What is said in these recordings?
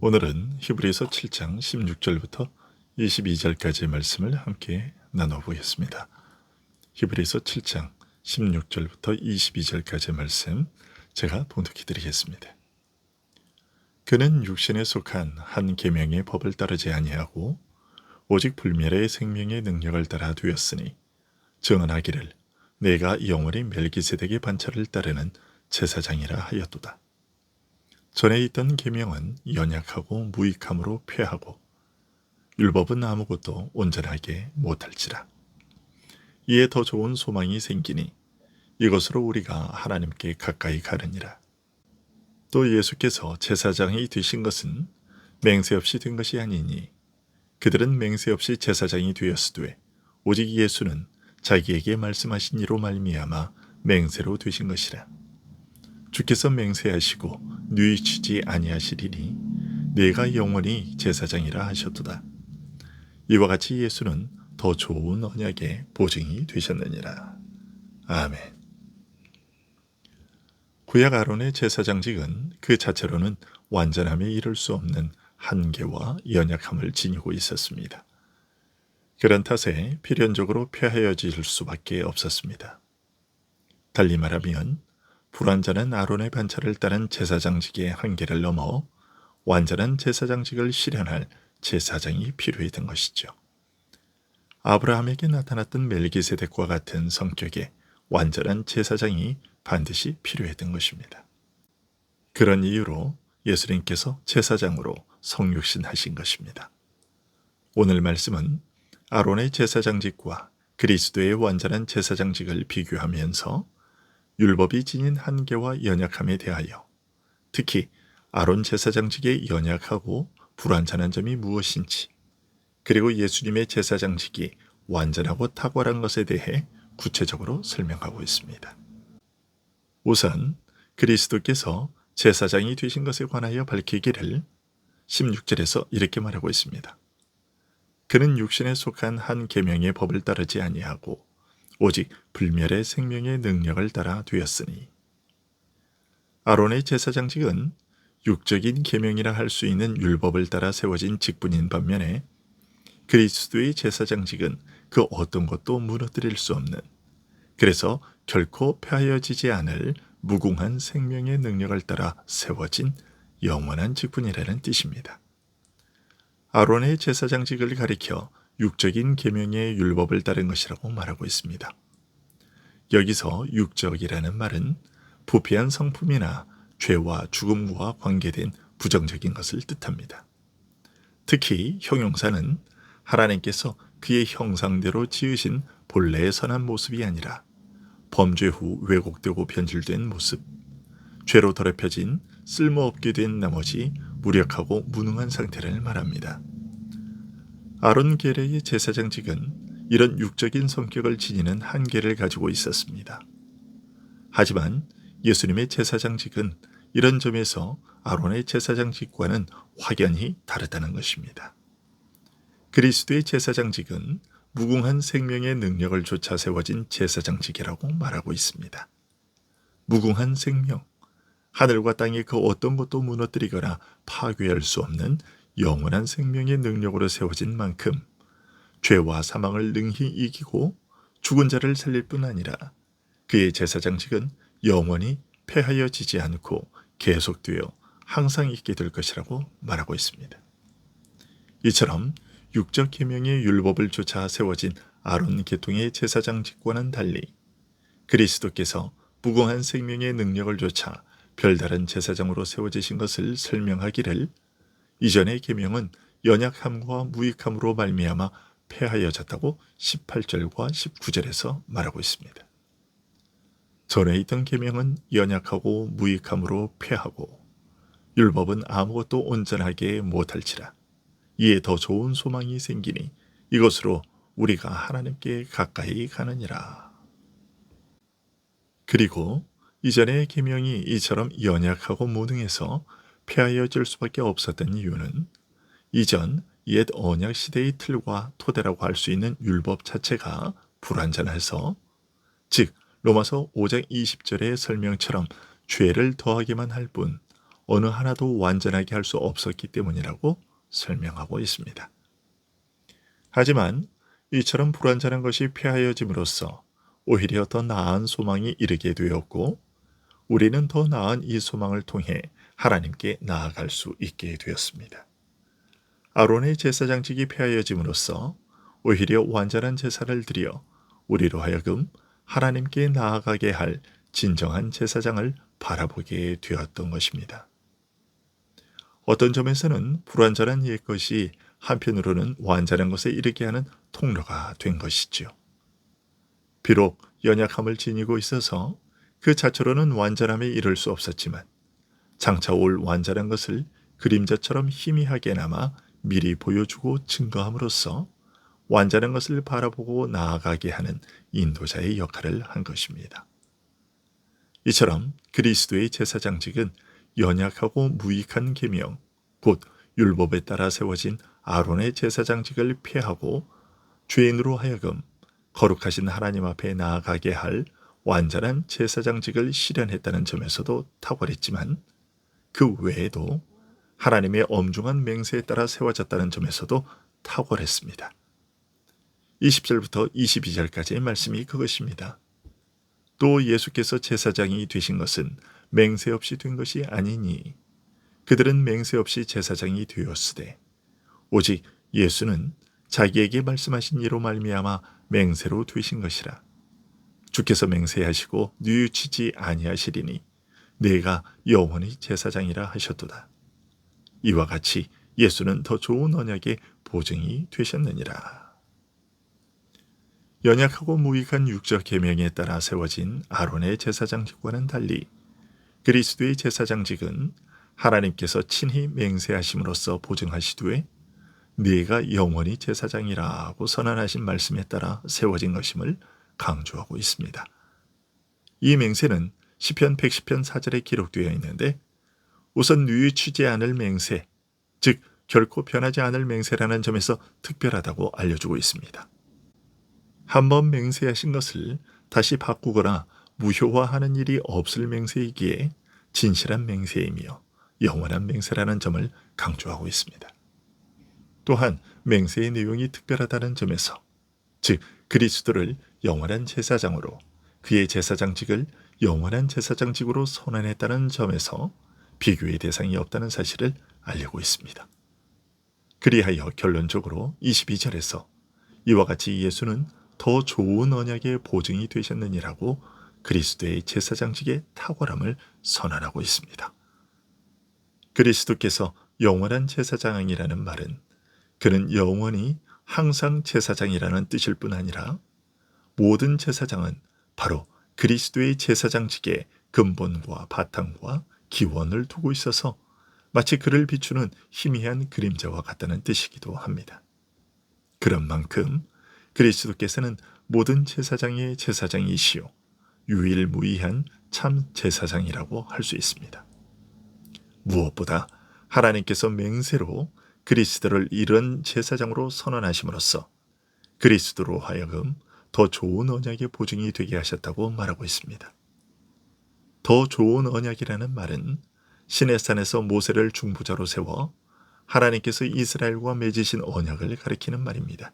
오늘은 히브리서 7장 16절부터 22절까지의 말씀을 함께 나눠보겠습니다. 히브리서 7장 16절부터 22절까지의 말씀 제가 봉독해 드리겠습니다. 그는 육신에 속한 한 계명의 법을 따르지 아니하고 오직 불멸의 생명의 능력을 따라 되었으니 증언하기를 내가 영원히 멜기세덱의 반차를 따르는 제사장이라 하였도다. 전에 있던 계명은 연약하고 무익함으로 폐하고 율법은 아무것도 온전하게 못할지라. 이에 더 좋은 소망이 생기니 이것으로 우리가 하나님께 가까이 가느니라. 또 예수께서 제사장이 되신 것은 맹세 없이 된 것이 아니니 그들은 맹세 없이 제사장이 되었으되 오직 예수는 자기에게 말씀하신 이로 말미암아 맹세로 되신 것이라. 주께서 맹세하시고 누이치지 아니하시리니 내가 영원히 제사장이라 하셨도다. 이와 같이 예수는 더 좋은 언약의 보증이 되셨느니라. 아멘. 구약 아론의 제사장직은 그 자체로는 완전함에 이를 수 없는 한계와 연약함을 지니고 있었습니다. 그런 탓에 필연적으로 폐하여질 수밖에 없었습니다. 달리 말하면 불완전한 아론의 반차를 따른 제사장직의 한계를 넘어 완전한 제사장직을 실현할 제사장이 필요했던 것이죠. 아브라함에게 나타났던 멜기세덱과 같은 성격의 완전한 제사장이 반드시 필요했던 것입니다. 그런 이유로 예수님께서 제사장으로 성육신하신 것입니다. 오늘 말씀은 아론의 제사장직과 그리스도의 완전한 제사장직을 비교하면서 율법이 지닌 한계와 연약함에 대하여 특히 아론 제사장직의 연약하고 불완전한 점이 무엇인지 그리고 예수님의 제사장직이 완전하고 탁월한 것에 대해 구체적으로 설명하고 있습니다. 우선 그리스도께서 제사장이 되신 것에 관하여 밝히기를 16절에서 이렇게 말하고 있습니다. 그는 육신에 속한 한 계명의 법을 따르지 아니하고 오직 불멸의 생명의 능력을 따라 되었으니. 아론의 제사장직은 육적인 계명이라 할 수 있는 율법을 따라 세워진 직분인 반면에 그리스도의 제사장직은 그 어떤 것도 무너뜨릴 수 없는, 그래서 결코 폐하여지지 않을 무궁한 생명의 능력을 따라 세워진 영원한 직분이라는 뜻입니다. 아론의 제사장직을 가리켜 육적인 계명의 율법을 따른 것이라고 말하고 있습니다. 여기서 육적이라는 말은 부패한 성품이나 죄와 죽음과 관계된 부정적인 것을 뜻합니다. 특히 형용사는 하나님께서 그의 형상대로 지으신 본래의 선한 모습이 아니라 범죄 후 왜곡되고 변질된 모습, 죄로 더럽혀진 쓸모없게 된 나머지 무력하고 무능한 상태를 말합니다. 아론 계례의 제사장직은 이런 육적인 성격을 지니는 한계를 가지고 있었습니다. 하지만 예수님의 제사장직은 이런 점에서 아론의 제사장직과는 확연히 다르다는 것입니다. 그리스도의 제사장직은 무궁한 생명의 능력을 조차 세워진 제사장직이라고 말하고 있습니다. 무궁한 생명, 하늘과 땅이 그 어떤 것도 무너뜨리거나 파괴할 수 없는 영원한 생명의 능력으로 세워진 만큼 죄와 사망을 능히 이기고 죽은 자를 살릴 뿐 아니라 그의 제사장직은 영원히 폐하여지지 않고 계속되어 항상 있게 될 것이라고 말하고 있습니다. 이처럼 육적 계명의 율법을 쫓아 세워진 아론 계통의 제사장직과는 달리 그리스도께서 무궁한 생명의 능력을 쫓아 별다른 제사장으로 세워지신 것을 설명하기를 이전의 계명은 연약함과 무익함으로 말미암아 폐하여졌다고 18절과 19절에서 말하고 있습니다. 전에 있던 계명은 연약하고 무익함으로 폐하고 율법은 아무것도 온전하게 못할지라. 이에 더 좋은 소망이 생기니 이것으로 우리가 하나님께 가까이 가느니라. 그리고 이전의 계명이 이처럼 연약하고 무능해서 폐하여질 수밖에 없었던 이유는 이전 옛 언약 시대의 틀과 토대라고 할 수 있는 율법 자체가 불완전해서, 즉 로마서 5장 20절의 설명처럼 죄를 더하기만 할 뿐 어느 하나도 완전하게 할 수 없었기 때문이라고 설명하고 있습니다. 하지만 이처럼 불완전한 것이 폐하여짐으로써 오히려 더 나은 소망이 이르게 되었고, 우리는 더 나은 이 소망을 통해 하나님께 나아갈 수 있게 되었습니다. 아론의 제사장직이 폐하여짐으로써 오히려 완전한 제사를 드려 우리로 하여금 하나님께 나아가게 할 진정한 제사장을 바라보게 되었던 것입니다. 어떤 점에서는 불완전한 옛것이 한편으로는 완전한 것에 이르게 하는 통로가 된 것이지요. 비록 연약함을 지니고 있어서 그 자체로는 완전함에 이를 수 없었지만 장차 올 완전한 것을 그림자처럼 희미하게나마 미리 보여주고 증거함으로써 완전한 것을 바라보고 나아가게 하는 인도자의 역할을 한 것입니다. 이처럼 그리스도의 제사장직은 연약하고 무익한 계명, 곧 율법에 따라 세워진 아론의 제사장직을 폐하고 죄인으로 하여금 거룩하신 하나님 앞에 나아가게 할 완전한 제사장직을 실현했다는 점에서도 탁월했지만, 그 외에도 하나님의 엄중한 맹세에 따라 세워졌다는 점에서도 탁월했습니다. 20절부터 22절까지의 말씀이 그것입니다. 또 예수께서 제사장이 되신 것은 맹세 없이 된 것이 아니니 그들은 맹세 없이 제사장이 되었으되 오직 예수는 자기에게 말씀하신 이로 말미암아 맹세로 되신 것이라. 주께서 맹세하시고 뉘우치지 아니하시리니 내가 영원히 제사장이라 하셨도다. 이와 같이 예수는 더 좋은 언약의 보증이 되셨느니라. 연약하고 무익한 육적 계명에 따라 세워진 아론의 제사장직과는 달리 그리스도의 제사장직은 하나님께서 친히 맹세하심으로써 보증하시되 네가 영원히 제사장이라고 선언하신 말씀에 따라 세워진 것임을 강조하고 있습니다. 이 맹세는 시편 110편 4절에 기록되어 있는데, 우선 뉘우치지 않을 맹세, 즉 결코 변하지 않을 맹세라는 점에서 특별하다고 알려주고 있습니다. 한번 맹세하신 것을 다시 바꾸거나 무효화하는 일이 없을 맹세이기에 진실한 맹세이며 영원한 맹세라는 점을 강조하고 있습니다. 또한 맹세의 내용이 특별하다는 점에서, 즉 그리스도를 영원한 제사장으로, 그의 제사장직을 영원한 제사장직으로 선언했다는 점에서 비교의 대상이 없다는 사실을 알리고 있습니다. 그리하여 결론적으로 22절에서 이와 같이 예수는 더 좋은 언약의 보증이 되셨느니라고 그리스도의 제사장직의 탁월함을 선언하고 있습니다. 그리스도께서 영원한 제사장이라는 말은 그는 영원히 항상 제사장이라는 뜻일 뿐 아니라 모든 제사장은 바로 그리스도의 제사장직의 근본과 바탕과 기원을 두고 있어서 마치 그를 비추는 희미한 그림자와 같다는 뜻이기도 합니다. 그런 만큼 그리스도께서는 모든 제사장의 제사장이시요 유일무이한 참 제사장이라고 할 수 있습니다. 무엇보다 하나님께서 맹세로 그리스도를 이런 제사장으로 선언하심으로써 그리스도로 하여금 더 좋은 언약의 보증이 되게 하셨다고 말하고 있습니다. 더 좋은 언약이라는 말은 시내산에서 모세를 중보자로 세워 하나님께서 이스라엘과 맺으신 언약을 가리키는 말입니다.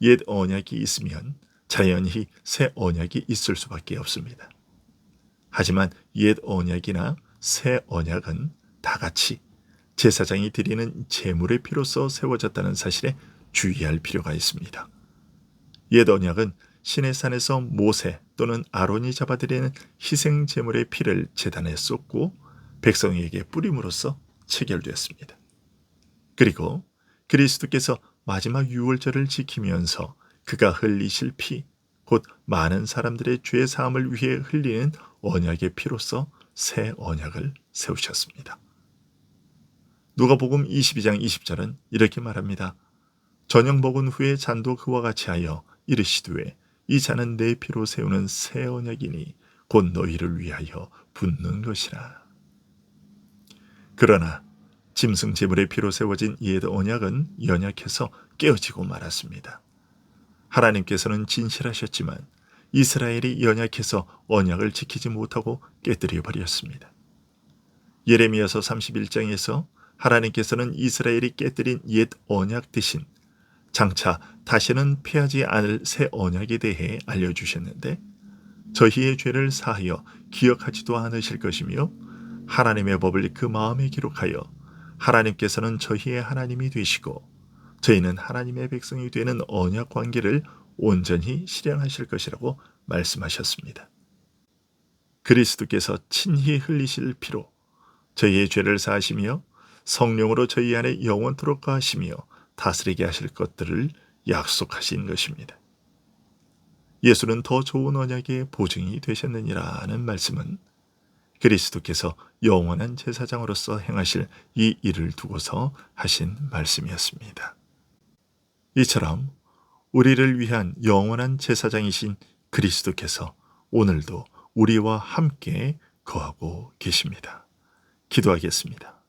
옛 언약이 있으면 자연히 새 언약이 있을 수밖에 없습니다. 하지만 옛 언약이나 새 언약은 다 같이 제사장이 드리는 제물의 피로써 세워졌다는 사실에 주의할 필요가 있습니다. 옛 언약은 시내산에서 모세 또는 아론이 잡아드리는 희생 제물의 피를 제단에 쏟고 백성에게 뿌림으로써 체결되었습니다. 그리고 그리스도께서 마지막 유월절을 지키면서 그가 흘리실 피, 곧 많은 사람들의 죄 사함을 위해 흘리는 언약의 피로써 새 언약을 세우셨습니다. 누가복음 22장 20절은 이렇게 말합니다. 저녁 먹은 후에 잔도 그와 같이 하여 이르시되 이 잔은 내 피로 세우는 새 언약이니 곧 너희를 위하여 붓는 것이라. 그러나 짐승 제물의 피로 세워진 옛 언약은 연약해서 깨어지고 말았습니다. 하나님께서는 진실하셨지만 이스라엘이 연약해서 언약을 지키지 못하고 깨뜨려 버렸습니다. 예레미야서 31장에서 하나님께서는 이스라엘이 깨뜨린 옛 언약 대신 장차 다시는 폐하지 않을 새 언약에 대해 알려주셨는데, 저희의 죄를 사하여 기억하지도 않으실 것이며 하나님의 법을 그 마음에 기록하여 하나님께서는 저희의 하나님이 되시고 저희는 하나님의 백성이 되는 언약 관계를 온전히 실행하실 것이라고 말씀하셨습니다. 그리스도께서 친히 흘리실 피로 저희의 죄를 사하시며 성령으로 저희 안에 영원토록 거하시며 다스리게 하실 것들을 약속하신 것입니다. 예수는 더 좋은 언약의 보증이 되셨느니라는 말씀은 그리스도께서 영원한 제사장으로서 행하실 이 일을 두고서 하신 말씀이었습니다. 이처럼 우리를 위한 영원한 제사장이신 그리스도께서 오늘도 우리와 함께 거하고 계십니다. 기도하겠습니다.